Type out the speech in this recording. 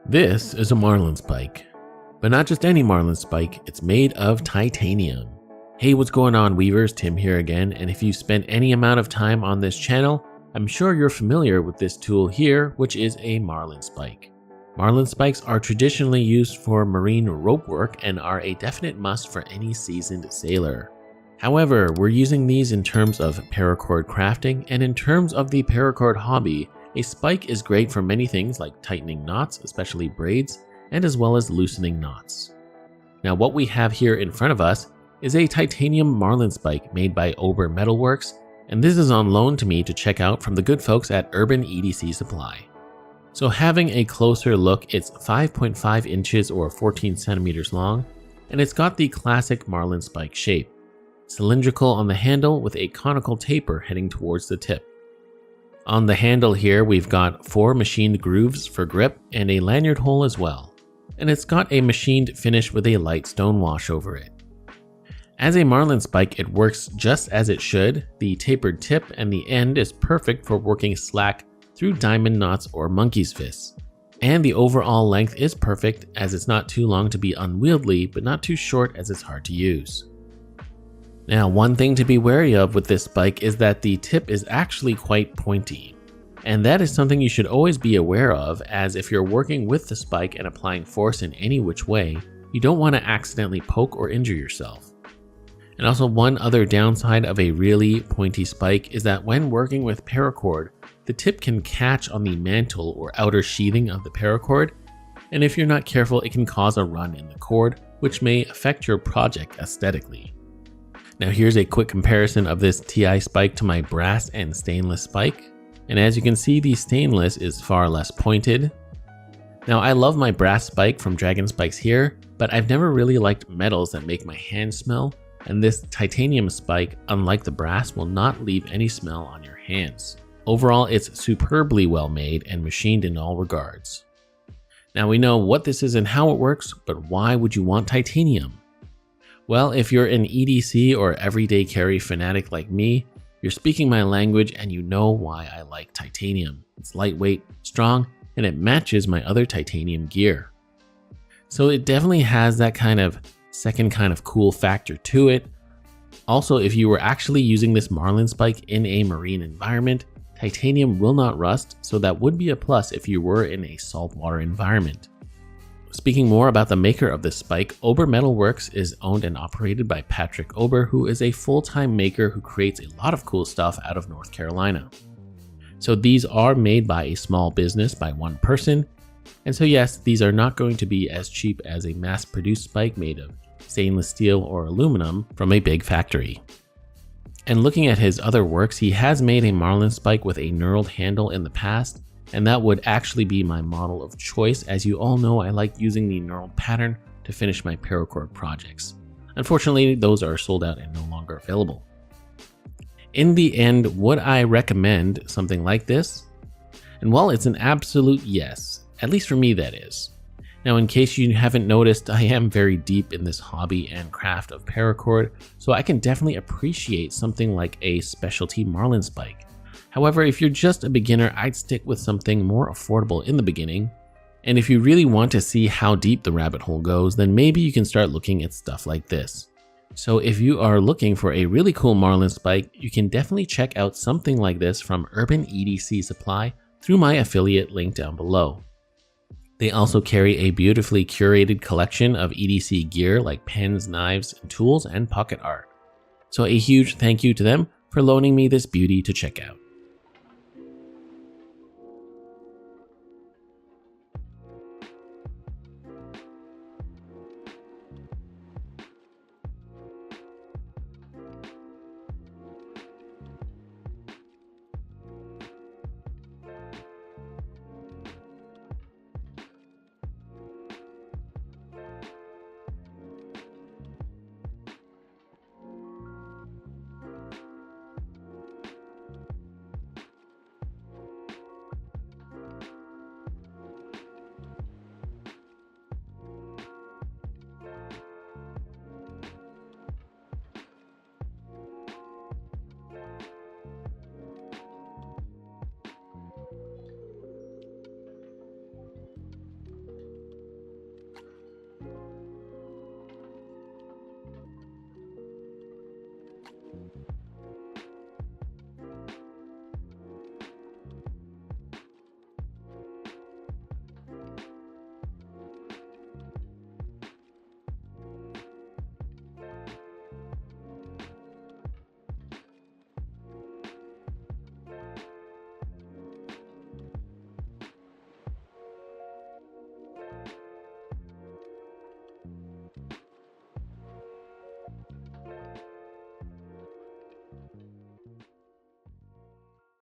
This is a Marlinspike, but not just any Marlinspike, it's made of titanium. Hey, what's going on, weavers? Tim here again, and if you've spent any amount of time on this channel, I'm sure you're familiar with this tool here, which is a Marlinspike. Marlinspikes are traditionally used for marine rope work and are a definite must for any seasoned sailor. However, we're using these in terms of paracord crafting, and in terms of the paracord hobby, a spike is great for many things like tightening knots, especially braids, and as well as loosening knots. Now what we have here in front of us is a titanium Marlinspike made by Ober Metalworks, and this is on loan to me to check out from the good folks at Urban EDC Supply. So having a closer look, it's 5.5 inches or 14 centimeters long, and it's got the classic Marlinspike shape. Cylindrical on the handle with a conical taper heading towards the tip. On the handle here, we've got 4 machined grooves for grip and a lanyard hole as well. And it's got a machined finish with a light stone wash over it. As a Marlinspike, it works just as it should. The tapered tip and the end is perfect for working slack through diamond knots or monkey's fists. And the overall length is perfect, as it's not too long to be unwieldy, but not too short as it's hard to use. Now, one thing to be wary of with this spike is that the tip is actually quite pointy. And that is something you should always be aware of, as if you're working with the spike and applying force in any which way, you don't want to accidentally poke or injure yourself. And also, one other downside of a really pointy spike is that when working with paracord, the tip can catch on the mantle or outer sheathing of the paracord, and if you're not careful, it can cause a run in the cord, which may affect your project aesthetically. Now here's a quick comparison of this TI spike to my brass and stainless spike, and as you can see, the stainless is far less pointed. Now I love my brass spike from Dragon Spikes here, but I've never really liked metals that make my hands smell, and this titanium spike, unlike the brass, will not leave any smell on your hands. Overall, it's superbly well made and machined in all regards. Now we know what this is and how it works, but why would you want titanium? Well, if you're an EDC or everyday carry fanatic like me, you're speaking my language and you know why I like titanium. It's lightweight, strong, and it matches my other titanium gear. So it definitely has that kind of second kind of cool factor to it. Also, if you were actually using this Marlinspike in a marine environment, titanium will not rust, so that would be a plus if you were in a saltwater environment. Speaking more about the maker of this spike, Ober Metalworks is owned and operated by Patrick Ober, who is a full-time maker who creates a lot of cool stuff out of North Carolina. So these are made by a small business by one person, and so yes, these are not going to be as cheap as a mass-produced spike made of stainless steel or aluminum from a big factory. And looking at his other works, he has made a Marlinspike with a knurled handle in the past, and that would actually be my model of choice. As you all know, I like using the knurled pattern to finish my paracord projects. Unfortunately, those are sold out and no longer available. In the end, would I recommend something like this? And well, it's an absolute yes, at least for me that is. Now, in case you haven't noticed, I am very deep in this hobby and craft of paracord, so I can definitely appreciate something like a specialty Marlinspike. However, if you're just a beginner, I'd stick with something more affordable in the beginning. And if you really want to see how deep the rabbit hole goes, then maybe you can start looking at stuff like this. So if you are looking for a really cool Marlinspike, you can definitely check out something like this from Urban EDC Supply through my affiliate link down below. They also carry a beautifully curated collection of EDC gear like pens, knives, tools, and pocket art. So a huge thank you to them for loaning me this beauty to check out.